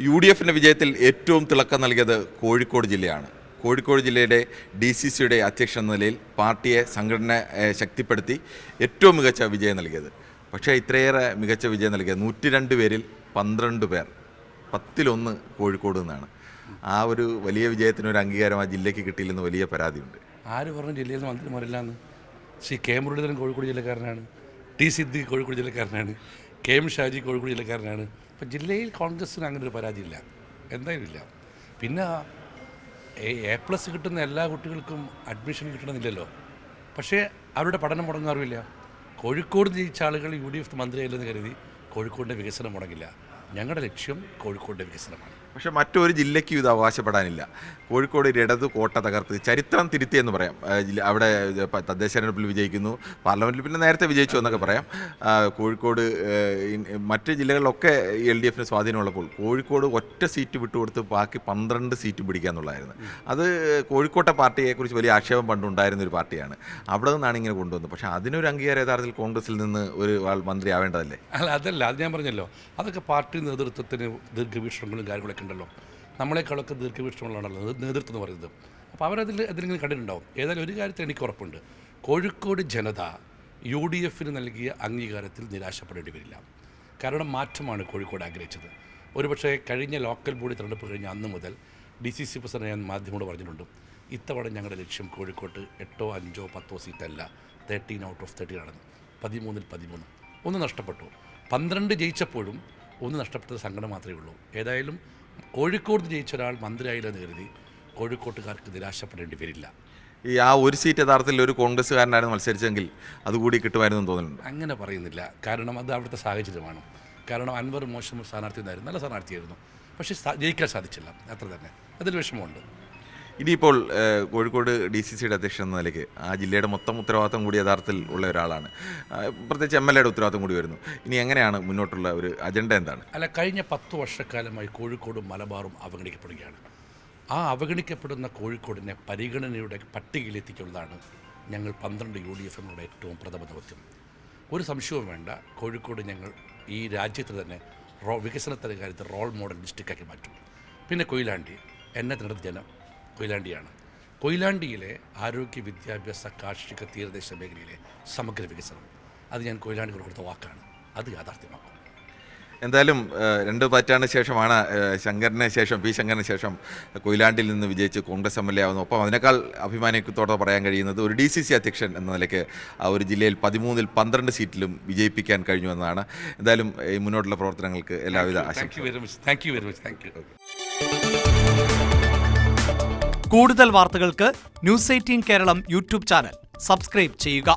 UDFിൻ്റെ വിജയത്തിൽ ഏറ്റവും തിളക്കം നൽകിയത് കോഴിക്കോട് ജില്ലയാണ്. കോഴിക്കോട് ജില്ലയുടെ DCCയുടെ അധ്യക്ഷൻ എന്ന നിലയിൽ പാർട്ടിയെ സംഘടന ശക്തിപ്പെടുത്തി ഏറ്റവും മികച്ച വിജയം നൽകിയത്. പക്ഷേ ഇത്രയേറെ മികച്ച വിജയം നൽകിയത് 102 പേരിൽ 12 പേർ, 10-1 കോഴിക്കോട് നിന്നാണ്. ആ ഒരു വലിയ വിജയത്തിന് ഒരു അംഗീകാരം ആ ജില്ലയ്ക്ക് കിട്ടിയില്ലെന്ന് വലിയ പരാതിയുണ്ട്. ആര് പറഞ്ഞു ജില്ലയിൽ നിന്ന് മന്ത്രിമാരില്ലാന്ന്? K Muraleedharan Kozhikode ജില്ലക്കാരനാണ്, T Siddique Kozhikode ജില്ലക്കാരനാണ്, KM Shaji Kozhikode ജില്ലക്കാരനാണ്. അപ്പം ജില്ലയിൽ കോൺഗ്രസ്സിന് അങ്ങനെ ഒരു പരാതിയില്ല, എന്തായാലും ഇല്ല. പിന്നെ A+ കിട്ടുന്ന എല്ലാ കുട്ടികൾക്കും അഡ്മിഷൻ കിട്ടണമെന്നില്ലല്ലോ. പക്ഷേ അവരുടെ പഠനം മുടങ്ങാറുമില്ല. കോഴിക്കോട് ജയിച്ച ആളുകൾ UDF മന്ത്രിയായില്ലെന്ന് കരുതി കോഴിക്കോടിൻ്റെ വികസനം മുടങ്ങില്ല. ഞങ്ങളുടെ ലക്ഷ്യം കോഴിക്കോടിൻ്റെ വികസനമാണ്. പക്ഷേ മറ്റൊരു ജില്ലയ്ക്കും ഇത് അവകാശപ്പെടാനില്ല. കോഴിക്കോട് ഒരു ഇടത് കോട്ട തകർത്ത് ചരിത്രം തിരുത്തി എന്ന് പറയാം. അവിടെ തദ്ദേശ തെരഞ്ഞെടുപ്പിൽ വിജയിക്കുന്നു, പാർലമെൻറ്റിൽ പിന്നെ നേരത്തെ വിജയിച്ചു എന്നൊക്കെ പറയാം. കോഴിക്കോട് മറ്റ് ജില്ലകളിലൊക്കെ LDFന് സ്വാധീനമുള്ളപ്പോൾ കോഴിക്കോട് ഒറ്റ സീറ്റ് വിട്ടുകൊടുത്ത് ബാക്കി 12 സീറ്റ് പിടിക്കുക എന്നുള്ളതായിരുന്നു. അത് കോഴിക്കോട്ടെ പാർട്ടിയെക്കുറിച്ച് വലിയ ആക്ഷേപം പണ്ടുണ്ടായിരുന്ന ഒരു പാർട്ടിയാണ്. അവിടെ നിന്നാണ് ഇങ്ങനെ കൊണ്ടുവന്നത്. പക്ഷേ അതിനൊരു അംഗീകാരം യഥാർത്ഥത്തിൽ കോൺഗ്രസിൽ നിന്ന് ഒരു ആൾ മന്ത്രി ആവേണ്ടതല്ലേ? അതല്ല, അത് ഞാൻ പറഞ്ഞല്ലോ, അതൊക്കെ പാർട്ടി നേതൃത്വത്തിന് ദീർഘവീക്ഷണങ്ങളും കാര്യങ്ങളൊക്കെ ഉണ്ടല്ലോ. നമ്മളെക്കാളൊക്കെ ദീർഘവീക്ഷണങ്ങളാണല്ലോ നേതൃത്വം എന്ന് പറയുന്നത്. അപ്പോൾ അവരതിൽ എന്തെങ്കിലും കണ്ടിട്ടുണ്ടാവും. ഏതായാലും ഒരു കാര്യത്തിൽ എനിക്ക് ഉറപ്പുണ്ട്, കോഴിക്കോട് ജനത UDFന് നൽകിയ അംഗീകാരത്തിൽ നിരാശപ്പെടേണ്ടി വരില്ല. കാരണം മാറ്റമാണ് കോഴിക്കോട് ആഗ്രഹിച്ചത്. ഒരുപക്ഷെ കഴിഞ്ഞ ലോക്കൽ ബോഡി തെരഞ്ഞെടുപ്പ് കഴിഞ്ഞ അന്ന് മുതൽ DCC പ്രസിഡന്റ് ഞാൻ മാധ്യമോട് പറഞ്ഞിട്ടുണ്ട്, ഇത്തവണ ഞങ്ങളുടെ ലക്ഷ്യം കോഴിക്കോട്ട് 8, 5, 10 സീറ്റല്ല, 13 ഔട്ട് ഓഫ് 30 ആണെന്ന്. 13-ൽ 13 ഒന്ന് നഷ്ടപ്പെട്ടു. 12 ജയിച്ചപ്പോഴും ഒന്ന് നഷ്ടപ്പെട്ടത് സങ്കടം മാത്രമേ ഉള്ളൂ. ഏതായാലും കോഴിക്കോട് ജയിച്ച ഒരാൾ മന്ത്രിയായില്ലെന്ന് കരുതി കോഴിക്കോട്ടുകാർക്ക് നിരാശപ്പെടേണ്ടി വരില്ല. ആ ഒരു സീറ്റ് യഥാർത്ഥത്തിൽ ഒരു കോൺഗ്രസ്സുകാരനായിരുന്നു മത്സരിച്ചെങ്കിൽ അതുകൂടി കിട്ടുമായിരുന്നു തോന്നുന്നുണ്ട്. അങ്ങനെ പറയുന്നില്ല, കാരണം അത് അവിടുത്തെ സാഹചര്യമാണ്. കാരണം അൻവർ മോശം സ്ഥാനാർത്ഥി എന്നായിരുന്നു, നല്ല സ്ഥാനാർത്ഥിയായിരുന്നു, പക്ഷേ ജയിക്കാൻ സാധിച്ചില്ല, അത്ര തന്നെ. അതിൽ വിഷമമുണ്ട്. ഇനിയിപ്പോൾ കോഴിക്കോട് DCCയുടെ അധ്യക്ഷൻ എന്ന നിലയ്ക്ക് ആ ജില്ലയുടെ മൊത്തം ഉത്തരവാദിത്തം കൂടി യഥാർത്ഥത്തിൽ ഉള്ള ഒരാളാണ്. പ്രത്യേകിച്ച് MLAയുടെ ഉത്തരവാദിത്തം കൂടി വരുന്നു. ഇനി എങ്ങനെയാണ് മുന്നോട്ടുള്ള ഒരു അജണ്ട എന്താണ്? അല്ല, കഴിഞ്ഞ 10 വർഷക്കാലമായി കോഴിക്കോടും മലബാറും അവഗണിക്കപ്പെടുകയാണ്. ആ അവഗണിക്കപ്പെടുന്ന കോഴിക്കോടിനെ പരിഗണനയുടെ പട്ടികയിലെത്തിക്കുന്നതാണ് ഞങ്ങൾ 12 UDFങ്ങളുടെ ഏറ്റവും പ്രഥമ ദൗത്യം. ഒരു സംശയവും വേണ്ട, കോഴിക്കോട് ഞങ്ങൾ ഈ രാജ്യത്ത് തന്നെ വികസനത്തിൻ്റെ കാര്യത്തിൽ റോൾ മോഡൽ ഡിസ്ട്രിക്റ്റാക്കി മാറ്റും. പിന്നെ കൊയിലാണ്ടി, എന്നെ തിരഞ്ഞെടുത്ത ജനം കൊയിലാണ്ടിയാണ്. കൊയിലാണ്ടിയിലെ ആരോഗ്യ, വിദ്യാഭ്യാസ, കാർഷിക, തീരദേശ മേഖലയിലെ സമഗ്ര വികസനം, അത് ഞാൻ കൊയിലാണ്ടിക്ക് കൊടുത്ത വാക്കാണ്, അത് യാഥാർത്ഥ്യമാക്കും. എന്തായാലും 2 പതിറ്റാണ്ടിന് ശേഷമാണ് P. ശങ്കറിന് ശേഷം കൊയിലാണ്ടിൽ നിന്ന് വിജയിച്ച് കോൺഗ്രസ് MLA ആവുന്നു. ഒപ്പം അതിനേക്കാൾ അഭിമാനത്തോടെ പറയാൻ കഴിയുന്നത് ഒരു DCC അധ്യക്ഷൻ എന്ന നിലയ്ക്ക് ആ ഒരു ജില്ലയിൽ 13-ൽ 12 സീറ്റിലും വിജയിപ്പിക്കാൻ കഴിഞ്ഞു എന്നാണ്. എന്തായാലും ഈ മുന്നോട്ടുള്ള പ്രവർത്തനങ്ങൾക്ക് എല്ലാവിധ ആശംസകളും. Thank you very much. കൂടുതൽ വാർത്തകൾക്ക് News 18 Keralam YouTube channel subscribe ചെയ്യുക.